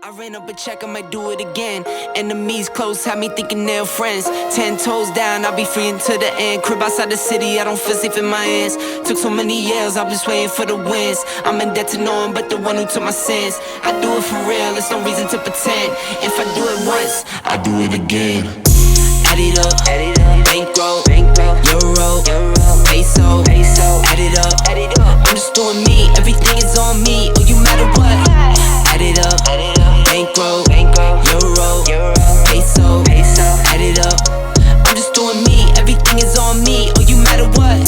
I ran up a check, I might do it again. Enemies close, had me thinking they're friends. 10 toes down, I'll be free until the end. Crib outside the city, I don't feel safe in my hands. Took so many years, I'm just waiting for the wins. I'm in debt to no one but the one who took my sins. I do it for real, there's no reason to pretend. If I do it once, I do it again. Add it up, bankroll, euro, peso, add it up. I'm just doing me, everything is on me. Oh, you matter what? Add it up, bankroll, euro, peso, add it up. I'm just doing me, everything is on me. Oh, you matter what?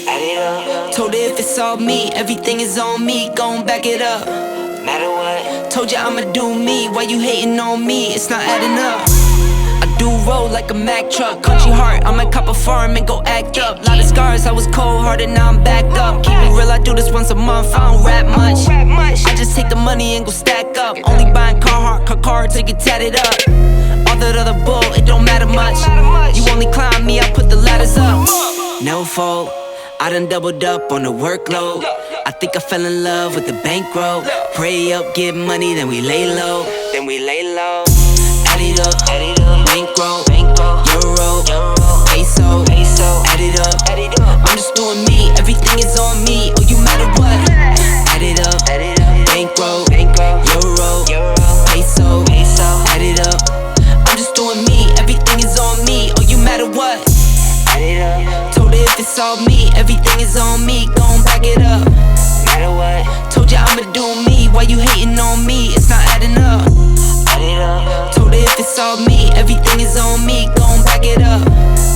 Add it up. Told her if it's all me, everything is on me. Gon' back it up. Matter what? Told you I'ma do me. Why you hating on me? It's not adding up. I do roll like a Mack truck. Country heart, I might cop a farm and go act up. Lot of scars, I was cold-hearted, now I'm back up. Keep it real, I do this once a month, I don't rap much. I just take the money and go stack up. Only buying car to get tatted up. All that other bull, it don't matter much. You only climb me, I put the ladders up. No fault, I done doubled up on the workload. I think I fell in love with the bankroll. Pray up, get money, then we lay low. Add it up, bankroll, euro, peso, add it up. I'm just doing me, everything is on me. Oh, you matter what? Add it up, bankroll, euro, peso, add it up. I'm just doing me, everything is on me. Oh, you matter what? Add it up. Told her if it's all me, everything is on me. Gon' back it up. Matter what? Told you I'ma do me. Why you hating on me? It's not adding up. Told her if it's all me, everything is on me. Gon' back it up.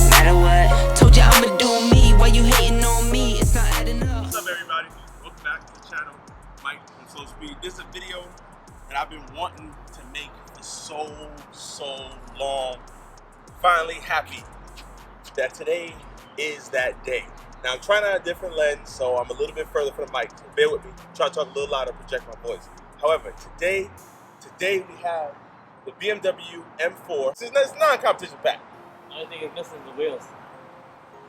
Matter what? Told you I'ma do me. Why you hating on me? It's not adding up. What's up, everybody? Welcome back to the channel, Mike from Slow Speed. This is a video that I've been wanting to make for so long. Finally happy that today is that day. Now I'm trying out a different lens, so I'm a little bit further from the mic. So bear with me. Try to talk a little louder, project my voice. However, today we have the BMW M4. It's non-competition pack. I think it's missing the wheels.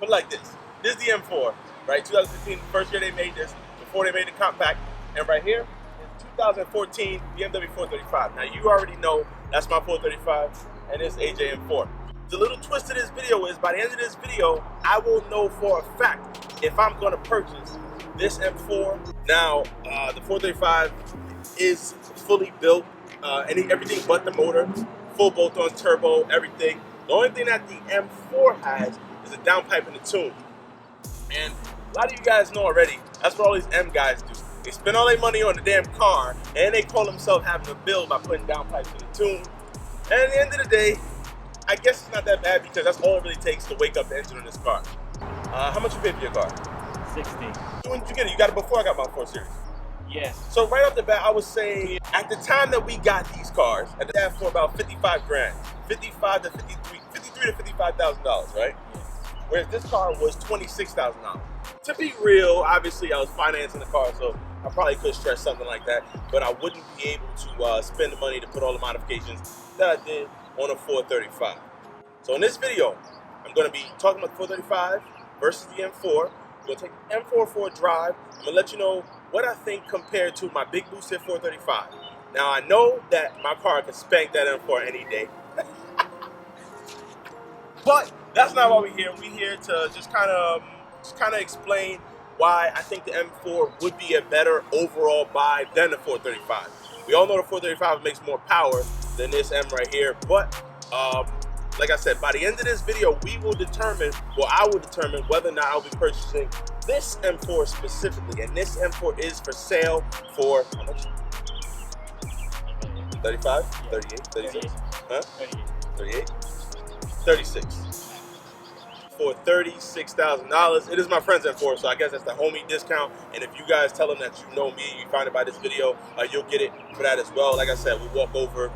But like this is the M4, right? 2015, first year they made this, before they made the compact. And right here is 2014 BMW 435. Now you already know that's my 435, and it's AJ M4. The little twist of this video is by the end of this video, I will know for a fact if I'm gonna purchase this M4. Now, the 435 is fully built, everything but the motor, full bolt-on turbo, everything. The only thing that the M4 has is a downpipe and a tune. And a lot of you guys know already, that's what all these M guys do. They spend all their money on the damn car, and they call themselves having a build by putting downpipes in the tune. And at the end of the day, I guess it's not that bad because that's all it really takes to wake up the engine on this car. How much you paid for your car? 60. When did you get it? You got it before I got my 4 Series. Yes. So right off the bat, I would say at the time that we got these cars, at the time for about 55 grand, 55 to 53 to $55,000, right? Yes. Whereas this car was $26,000. To be real, obviously I was financing the car, so I probably could stretch something like that, but I wouldn't be able to spend the money to put all the modifications that I did on a 435. So in this video, I'm going to be talking about the 435 versus the M4. I'm going to take the M4 for a drive. I'm going to let you know what I think compared to my big boosted 435. Now I know that my car can spank that M4 any day. But that's not why we're here. We're here to just kind of explain why I think the M4 would be a better overall buy than the 435. We all know the 435 makes more power than this M right here, but like I said, by the end of this video, we will determine, well, I will determine whether or not I'll be purchasing this M4 specifically. And this M4 is for sale for how much? 35? 38? 36? Huh? 38? 36. For $36,000. It is my friend's M4, so I guess that's the homie discount. And if you guys tell them that you know me, you find it by this video, you'll get it for that as well. Like I said, we'll walk over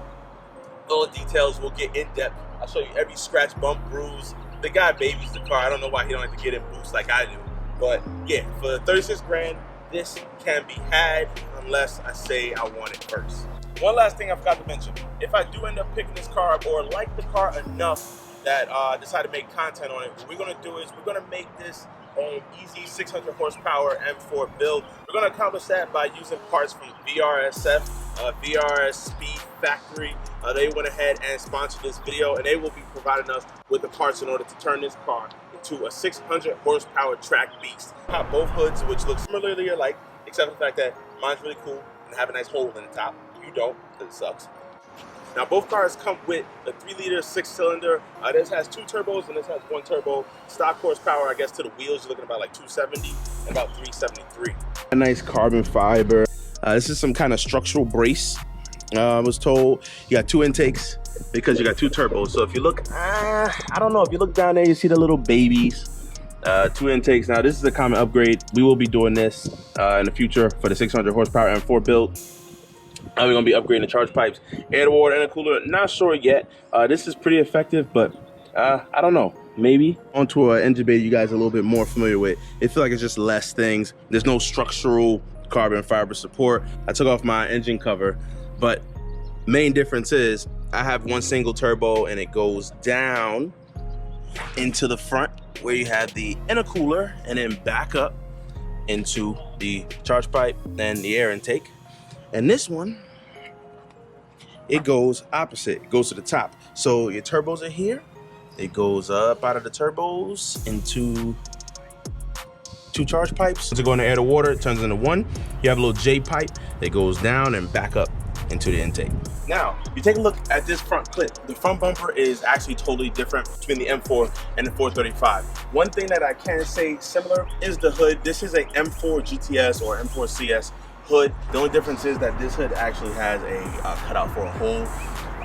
all the details. We'll get in depth. I'll show you every scratch, bump, bruise. The guy babies the car. I don't know why he don't like to get in boost like I do. But yeah, for 36 grand, this can be had unless I say I want it first. One last thing I forgot to mention. If I do end up picking this car up or like the car enough that decide to make content on it, what we're going to do is we're going to make this an easy 600 horsepower M4 build. We're going to accomplish that by using parts from VRSF, VRS Speed factory. They went ahead and sponsored this video, and they will be providing us with the parts in order to turn this car into a 600 horsepower track beast. I have both hoods, which look similarly alike, except for the fact that mine's really cool and have a nice hole in the top. You don't, because it sucks. Now both cars come with a 3-liter 6-cylinder. This has 2 turbos and this has 1 turbo. Stock horsepower, I guess, to the wheels, you're looking about like 270 and about 373. A nice carbon fiber. This is some kind of structural brace. I was told you got 2 intakes because you got 2 turbos. So if you look, I don't know, if you look down there, you see the little babies. 2 intakes. Now this is a common upgrade. We will be doing this in the future for the 600 horsepower M4 build. We're gonna be upgrading the charge pipes, air to water, and a cooler. Not sure yet. This is pretty effective, but I don't know. Maybe. Onto an engine bay you guys are a little bit more familiar with. It feels like it's just less things. There's no structural carbon fiber support. I took off my engine cover, but main difference is I have 1 single turbo and it goes down into the front where you have the intercooler and then back up into the charge pipe and the air intake. And this one, it goes opposite. It goes to the top. So your turbos are here. It goes up out of the turbos into 2 charge pipes. To go in the air to water, it turns into 1. You have a little J pipe that goes down and back up into the intake. Now, you take a look at this front clip. The front bumper is actually totally different between the M4 and the 435. One thing that I can say similar is the hood. This is a M4 GTS or M4 CS hood. The only difference is that this hood actually has a cutout for a hole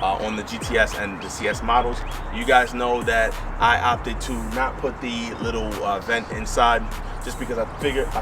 on the GTS and the CS models. You guys know that I opted to not put the little vent inside just because I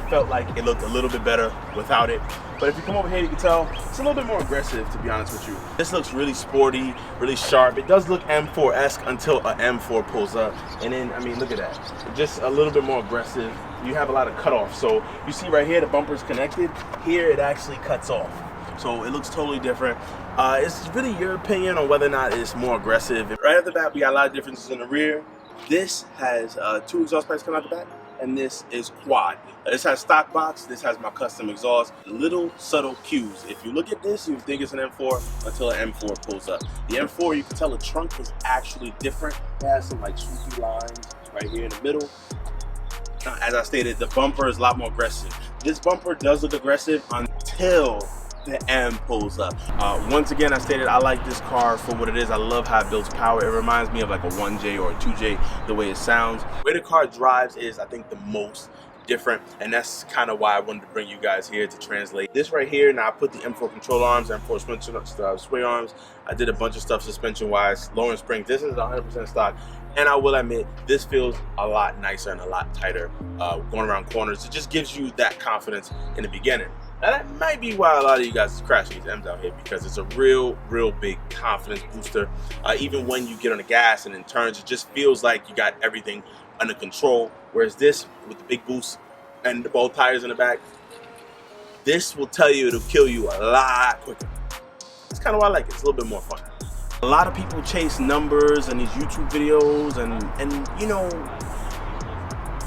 felt like it looked a little bit better without it. But if you come over here, you can tell it's a little bit more aggressive, to be honest with you. This looks really sporty, really sharp. It does look M4-esque until an M4 pulls up. And then, I mean, look at that. Just a little bit more aggressive. You have a lot of cutoff. So you see right here, the bumper's connected. Here, it actually cuts off. So it looks totally different. It's really your opinion on whether or not it's more aggressive. Right off the bat, we got a lot of differences in the rear. This has 2 exhaust pipes coming out the back, and this is quad. This has stock box, this has my custom exhaust. Little subtle cues. If you look at this, you think it's an M4 until an M4 pulls up. The M4, you can tell the trunk is actually different. It has some like swoopy lines right here in the middle. Now, as I stated, the bumper is a lot more aggressive. This bumper does look aggressive until the M pulls up. Once again, I stated I like this car for what it is. I love how it builds power. It reminds me of like a 1J or a 2J, the way it sounds. The way the car drives is, I think, the most different, and that's kind of why I wanted to bring you guys here to translate this right here. Now I put the M4 control arms, M4 suspension, sway arms. I did a bunch of stuff suspension wise, lowering springs. This is 100% stock, and I will admit this feels a lot nicer and a lot tighter going around corners. It just gives you that confidence in the beginning. Now that might be why a lot of you guys is crashing these M's out here, because it's a real big confidence booster. Even when you get on the gas and in turns, it just feels like you got everything under control. Whereas this, with the big boost and the both tires in the back, this will tell you it'll kill you a lot quicker. That's kind of why I like it. It's a little bit more fun. A lot of people chase numbers and these YouTube videos and you know,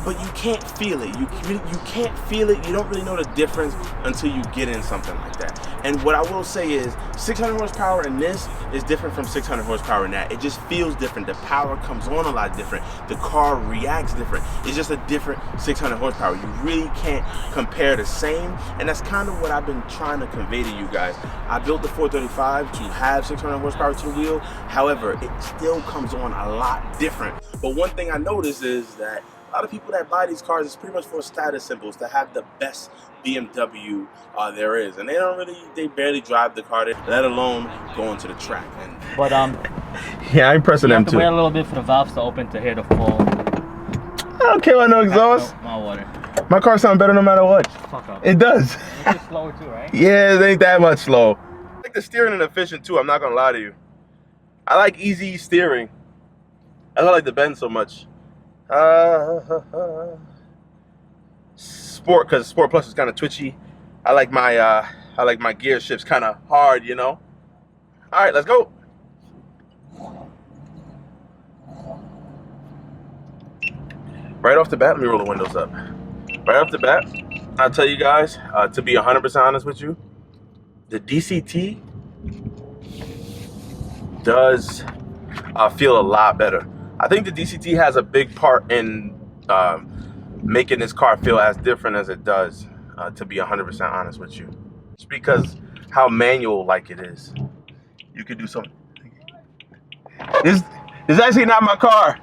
but you can't feel it. You can't feel it. You don't really know the difference until you get in something like that. And what I will say is 600 horsepower in this is different from 600 horsepower in that. It just feels different. The power comes on a lot different. The car reacts different. It's just a different 600 horsepower. You really can't compare the same. And that's kind of what I've been trying to convey to you guys. I built the 435 to have 600 horsepower to the wheel. However, it still comes on a lot different. But one thing I noticed is that a lot of people that buy these cars is pretty much for status symbols, to have the best BMW there is, and they barely drive the car, let alone go into the track. But yeah, I'm pressing them too. Wait a little bit for the valves to open to hear the full. I don't care about no exhaust. My water. My car sounds better no matter what. Fuck up. It does. It's slower too, right? Yeah, it ain't that much slow. I like the steering and efficient too. I'm not gonna lie to you. I like easy steering. I don't like the bend so much. Sport, because Sport Plus is kind of twitchy. I like my gear shifts kind of hard, you know. All right, let's go. Right off the bat, let me roll the windows up. Right off the bat, I'll tell you guys, to be 100% honest with you, the DCT does feel a lot better. I think the DCT has a big part in making this car feel as different as it does, to be 100% honest with you. It's because how manual like it is. You could do something. This is actually not my car.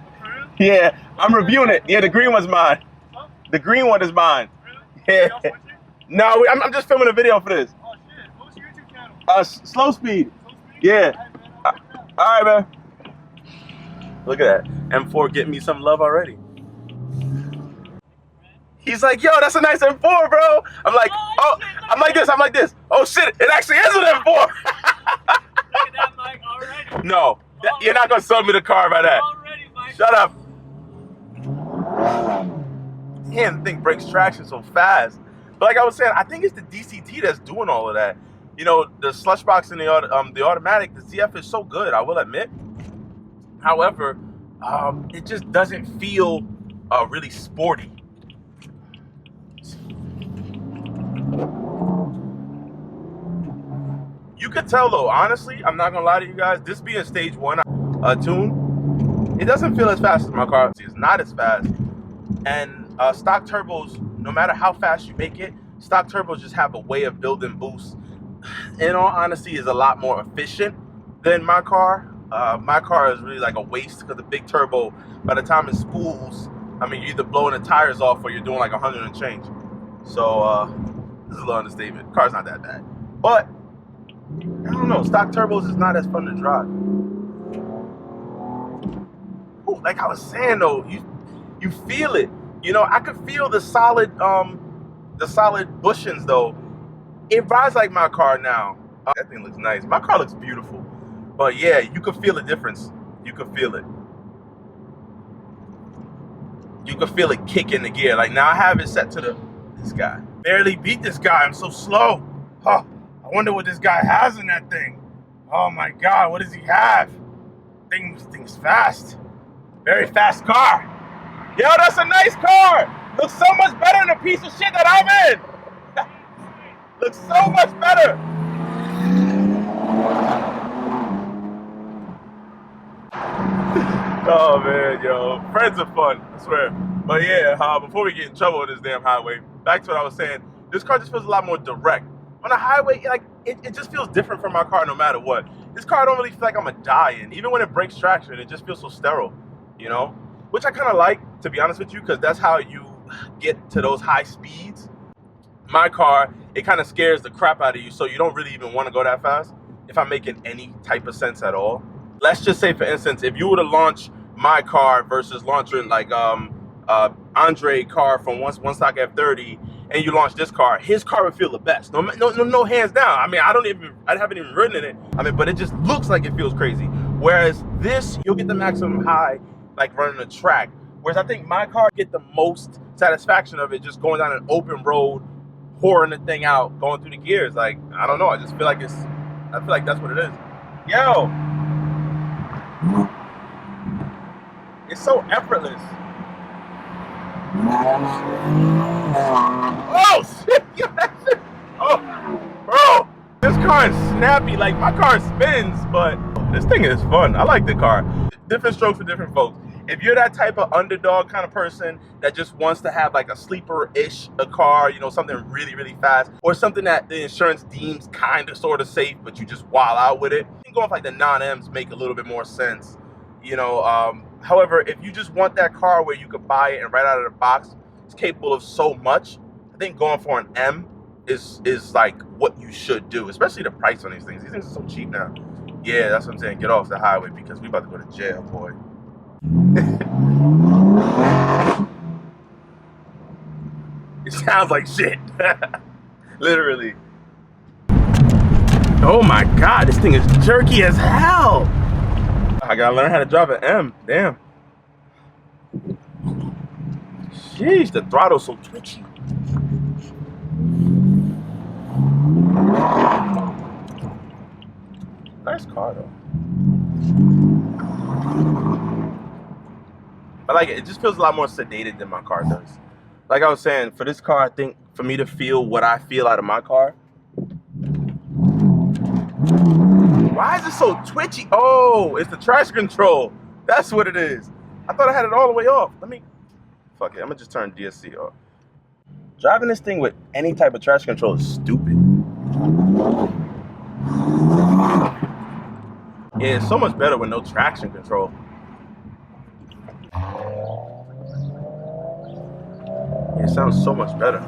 Yeah, I'm reviewing it. Yeah, the green one's mine. The green one is mine. Yeah. No, I'm just filming a video for this. Oh shit, what's your YouTube channel? Slow speed. Yeah. All right, man. Look at that. M4 getting me some love already. He's like, yo, that's a nice M4, bro. I'm like, oh, I'm like this. Oh shit, it actually is an M4. Look at that, Mike, already. No, you're not gonna sell me the car by that. Already, Mike. Shut up. Damn, the thing breaks traction so fast. But like I was saying, I think it's the DCT that's doing all of that. You know, the slush box and the automatic, the ZF is so good, I will admit. However, it just doesn't feel really sporty. You could tell though, honestly, I'm not gonna lie to you guys, this being stage 1 tune, it doesn't feel as fast as my car. It's not as fast. And stock turbos, no matter how fast you make it, stock turbos just have a way of building boost. In all honesty, is a lot more efficient than my car. My car is really like a waste because the big turbo, by the time it spools, I mean, you're either blowing the tires off or you're doing like 100 and change. So this is a little understatement. Car's not that bad, but I don't know. Stock turbos is not as fun to drive. Ooh, like I was saying though, you feel it. You know, I could feel the solid bushings though. It rides like my car now. That thing looks nice. My car looks beautiful. But yeah, you could feel the difference. You could feel it. You could feel it kick in the gear. Like now I have it set to this guy. Barely beat this guy. I'm so slow. Huh. I wonder what this guy has in that thing. Oh my God, what does he have? Thing's fast. Very fast car. Yo, that's a nice car. Looks so much better than the piece of shit that I'm in. Looks so much better. Oh man, yo, friends are fun, I swear. But yeah, before we get in trouble with this damn highway, back to what I was saying, this car just feels a lot more direct. On a highway, like it just feels different from my car no matter what. This car don't really feel like I'm gonna die in. Even when it breaks traction, it just feels so sterile, you know? Which I kind of like, to be honest with you, because that's how you get to those high speeds. My car, it kind of scares the crap out of you, so you don't really even want to go that fast, if I'm making any type of sense at all. Let's just say, for instance, if you were to launch my car versus launching like Andre car from one stock F30, and you launch this car, his car would feel the best. No hands down. I mean, I haven't even ridden in it. I mean, but it just looks like it feels crazy. Whereas this, you'll get the maximum high, like running a track. Whereas I think my car get the most satisfaction of it just going down an open road, whoring the thing out, going through the gears. Like, I don't know. I just feel like I feel like that's what it is. Yo. It's so effortless. Oh shit! Oh, bro, this car is snappy. Like my car spins, but this thing is fun. I like the car. Different strokes for different folks. If you're that type of underdog kind of person that just wants to have like a sleeper-ish car, you know, something really, really fast, or something that the insurance deems kind of sort of safe, but you just wild out with it, going for like the non-M's make a little bit more sense, you know. However, if you just want that car where you could buy it and right out of the box, it's capable of so much, I think going for an M is like what you should do, especially the price on these things. These things are so cheap now. Yeah, that's what I'm saying. Get off the highway because we about to go to jail, boy. It sounds like shit. Literally. Oh my God, this thing is jerky as hell. I gotta learn how to drive an M. Damn. Jeez, the throttle's so twitchy. Nice car though. I like it. It just feels a lot more sedated than my car does. Like I was saying, for this car, I think for me to feel what I feel out of my car, Why is it so twitchy? Oh, it's the traction control. That's what it is. I thought I had it all the way off. Fuck it, I'm gonna just turn DSC off. Driving this thing with any type of traction control is stupid. Yeah, it's so much better with no traction control. Yeah, it sounds so much better.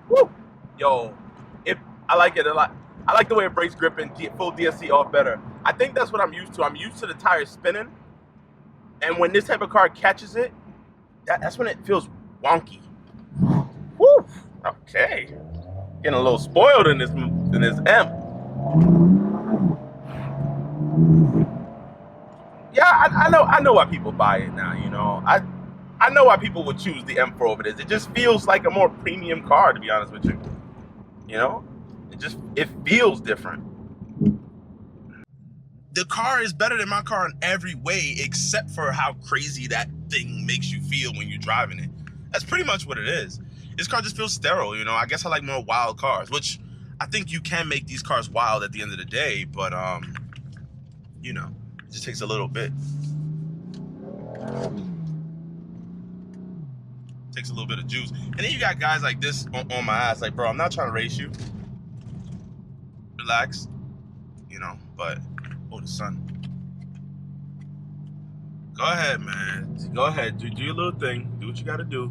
Woo! Yo, I like it a lot. I like the way it breaks grip and full DSC off better. I think that's what I'm used to. I'm used to the tires spinning. And when this type of car catches it, that's when it feels wonky. Woo! Okay. Getting a little spoiled in this M. Yeah, I know why people buy it now, you know. I know why people would choose the M4 over this. It just feels like a more premium car, to be honest with you. You know? It feels different. The car is better than my car in every way except for how crazy that thing makes you feel when you're driving it. That's pretty much what it is. This car just feels sterile, you know. I guess I like more wild cars, which I think you can make these cars wild at the end of the day, but you know, it just takes a little bit. Takes a little bit of juice. And then you got guys like this on my ass, like, bro, I'm not trying to race you. Relax, you know, but oh, the sun. Go ahead, man. Go ahead, do your little thing. Do what you gotta do.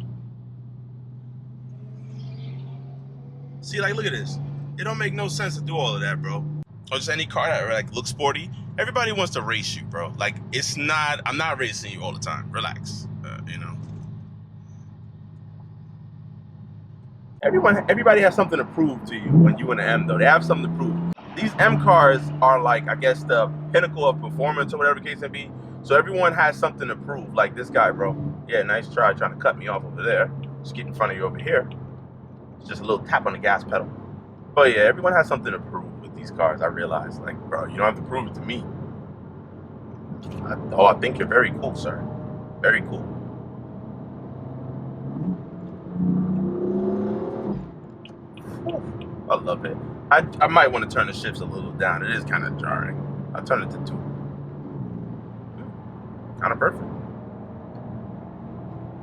See, like, look at this. It don't make no sense to do all of that, bro. Or just any car that like looks sporty. Everybody wants to race you, bro. Like, it's not. I'm not racing you all the time. Relax, you know. Everybody has something to prove to you when you in an M, though. They have something to prove. These M cars are like, I guess, the pinnacle of performance or whatever the case may be. So everyone has something to prove. Like this guy, bro. Yeah, nice try trying to cut me off over there. Just get in front of you over here. It's just a little tap on the gas pedal. But yeah, everyone has something to prove with these cars. I realize, like, bro, you don't have to prove it to me. I think you're very cool, sir. Very cool. I love it. I might want to turn the shifts a little down. It is kind of jarring. I'll turn it to 2. Kind of perfect.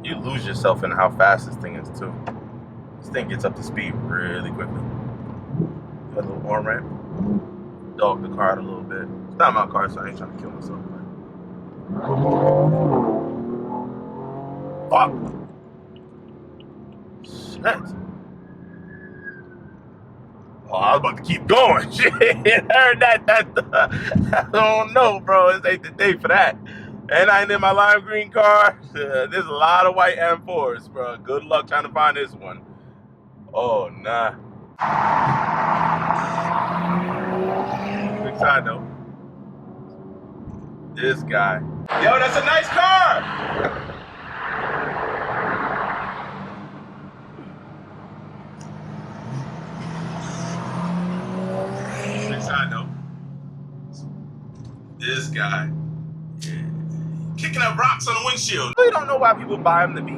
You lose yourself in how fast this thing is, too. This thing gets up to speed really quickly. Got a little arm ramp. Dog the car out a little bit. It's not my car, so I ain't trying to kill myself. Fuck. Shit. Oh, I was about to keep going. Shit, heard that. I don't know, bro. This ain't the day for that. And I ain't in my lime green car. There's a lot of white M4s, bro. Good luck trying to find this one. Oh, nah. Quick side note. This guy. Yo, that's a nice car. I know. This guy. Yeah. Kicking up rocks on the windshield. I really don't know why people buy them to be,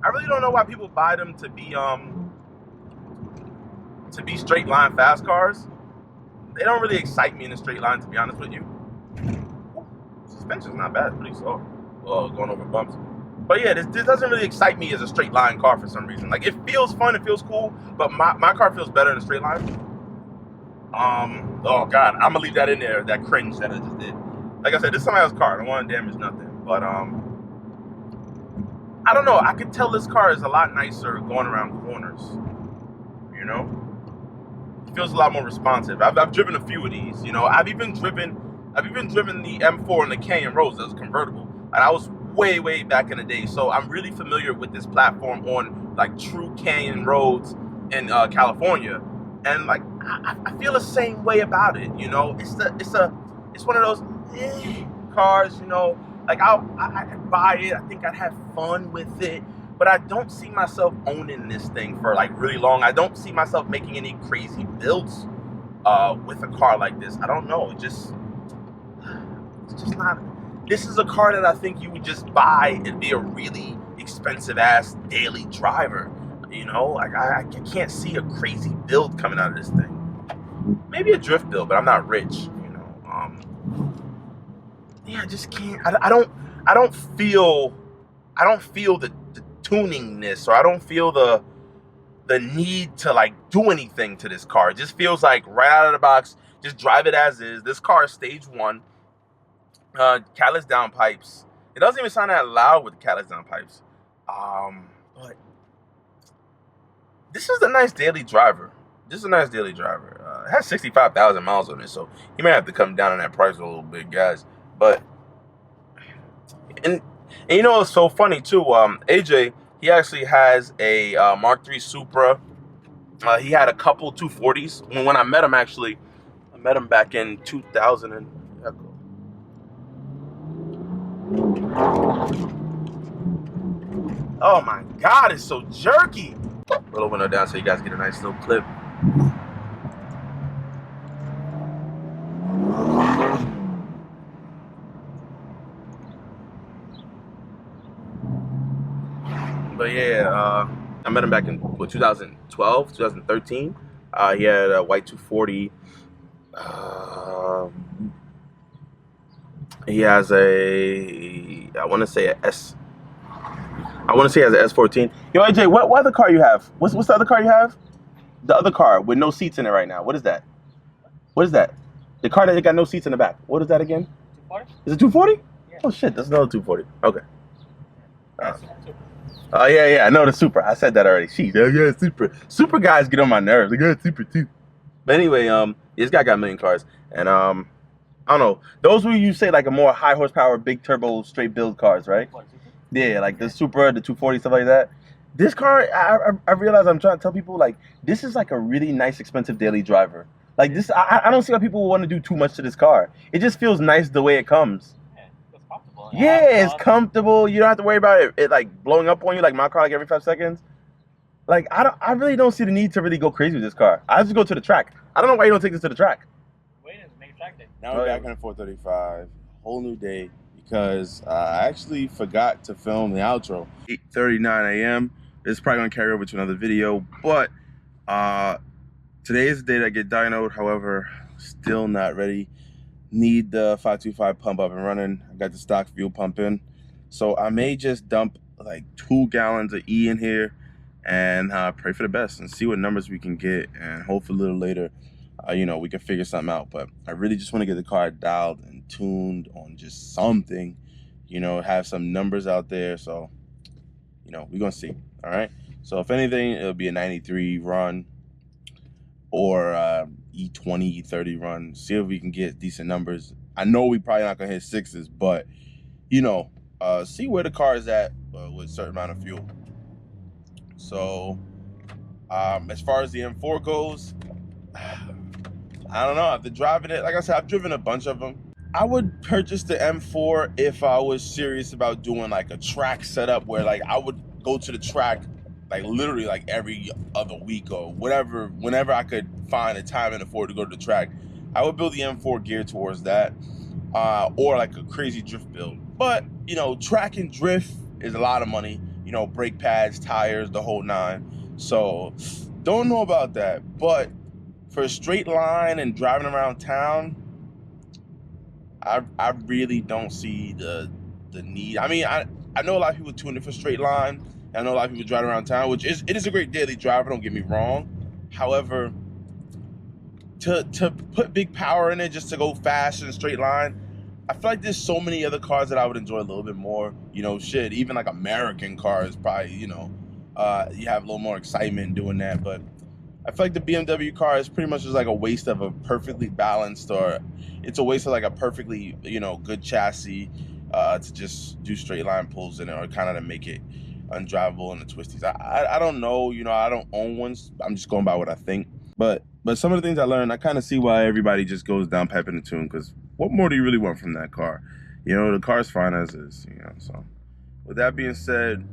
I really don't know why people buy them to be straight line fast cars. They don't really excite me in a straight line, to be honest with you. Suspension's not bad, it's pretty soft. Oh, going over bumps. But yeah, this doesn't really excite me as a straight line car for some reason. Like, it feels fun, it feels cool, but my car feels better in a straight line. Oh God, I'm gonna leave that in there, that cringe that I just did. Like I said, this is somebody else's car. I don't want to damage nothing. But I don't know, I could tell this car is a lot nicer going around corners. You know? It feels a lot more responsive. I've driven a few of these, you know. I've even driven the M4 and the Canyon Roads that was convertible. And I was way back in the day, so I'm really familiar with this platform on like true canyon roads in California, and like I feel the same way about it. You know, it's one of those cars. You know, like I'd buy it. I think I'd have fun with it, but I don't see myself owning this thing for like really long. I don't see myself making any crazy builds with a car like this. I don't know. It's just not. This is a car that I think you would just buy and be a really expensive ass daily driver. You know, like I can't see a crazy build coming out of this thing. Maybe a drift build, but I'm not rich. You know, yeah, I just can't. I don't feel the tuningness, or I don't feel the need to like do anything to this car. It just feels like right out of the box, just drive it as is. This car is stage 1, catalyst downpipes. It doesn't even sound that loud with the catalyst downpipes, but this is a nice daily driver. This is a nice daily driver. It has 65,000 miles on it, so you may have to come down on that price a little bit, guys. But and you know, it's so funny too. AJ, he actually has a Mark III Supra. He had a couple 240s. When I met him, actually, I met him back in 2000. And oh my God, it's so jerky. Roll the window down so you guys get a nice little clip. But yeah, I met him back in 2012, 2013. He had a white 240. He has a, I want to say he has an S14. Yo, AJ, what other car you have? What's the other car you have? The other car with no seats in it right now. What is that? What is that? The car that got no seats in the back. What is that again? 240? Is it 240? Yeah. Oh shit, that's another 240. Okay. Oh yeah, I know the Supra. I said that already. Jeez, yeah, Supra. Super guys get on my nerves. Like, yeah, Supra too. But anyway, this guy got a million cars, and I don't know. Those were, you say, like a more high horsepower, big turbo, straight build cars, right? Yeah, like the Supra, the 240, stuff like that. This car, I realize I'm trying to tell people, like, this is like a really nice, expensive daily driver. Like this, I don't see why people want to do too much to this car. It just feels nice the way it comes. Yeah, it's comfortable. You don't have to worry about it like blowing up on you like my car, like every 5 seconds. Like I really don't see the need to really go crazy with this car. I just go to the track. I don't know why you don't take this to the track. Wait a minute, track day. Now we're back on the 435, whole new day, because I actually forgot to film the outro. 8:39 a.m. This is probably gonna carry over to another video, but today is the day that I get dynoed. However, still not ready. Need the 525 pump up and running. I got the stock fuel pump in, so I may just dump like 2 gallons of E in here and pray for the best and see what numbers we can get, and hopefully a little later you know, we can figure something out. But I really just want to get the car dialed and tuned on just something, you know, have some numbers out there. So, you know, we're gonna see. All right, so if anything, it'll be a 93 run or E20, E30 run. See if we can get decent numbers. I know we probably not gonna hit 6s, but you know, see where the car is at with a certain amount of fuel. So as far as the M4 goes, I don't know. After driving it, like I said, I've driven a bunch of them. I would purchase the M4 if I was serious about doing like a track setup where like I would go to the track like literally like every other week or whatever, whenever I could find a time and afford to go to the track. I would build the M4 geared towards that, or like a crazy drift build. But you know, track and drift is a lot of money. You know, brake pads, tires, the whole 9. So don't know about that. But for a straight line and driving around town, I really don't see the need. I mean, I know a lot of people tune it for straight line. I know a lot of people drive around town, which it is a great daily driver, don't get me wrong. However, to put big power in it just to go fast in a straight line, I feel like there's so many other cars that I would enjoy a little bit more. You know, shit, even like American cars probably, you know, you have a little more excitement doing that. But I feel like the BMW car is pretty much just like a waste of a perfectly balanced, or it's a waste of like a perfectly, you know, good chassis to just do straight line pulls in it, or kind of to make it undrivable in the twisties. I don't know, you know, I don't own one. I'm just going by what I think. But some of the things I learned, I kind of see why everybody just goes down piping the tune, because what more do you really want from that car? You know, the car's fine as is, you know. So with that being said,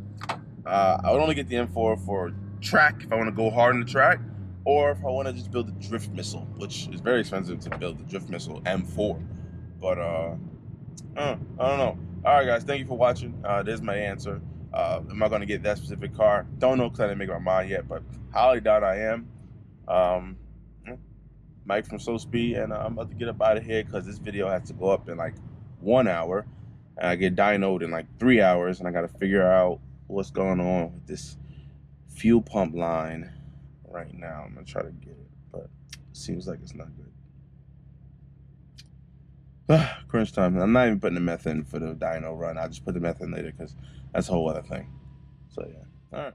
I would only get the M4 for track if I want to go hard in the track, or if I want to just build the drift missile, which is very expensive to build, the drift missile M4. But I don't know. All right, guys, thank you for watching. There's my answer. Am I going to get that specific car? Don't know because I didn't make my mind yet, but highly doubt I am. Mike from Soul Speed, and I'm about to get up out of here because this video has to go up in like 1 hour, and I get dynoed in like 3 hours, and I got to figure out what's going on with this fuel pump line right now. I'm going to try to get it, but it seems like it's not good. Crunch time. I'm not even putting the meth in for the dyno run. I'll just put the meth in later because that's a whole other thing. So yeah. All right.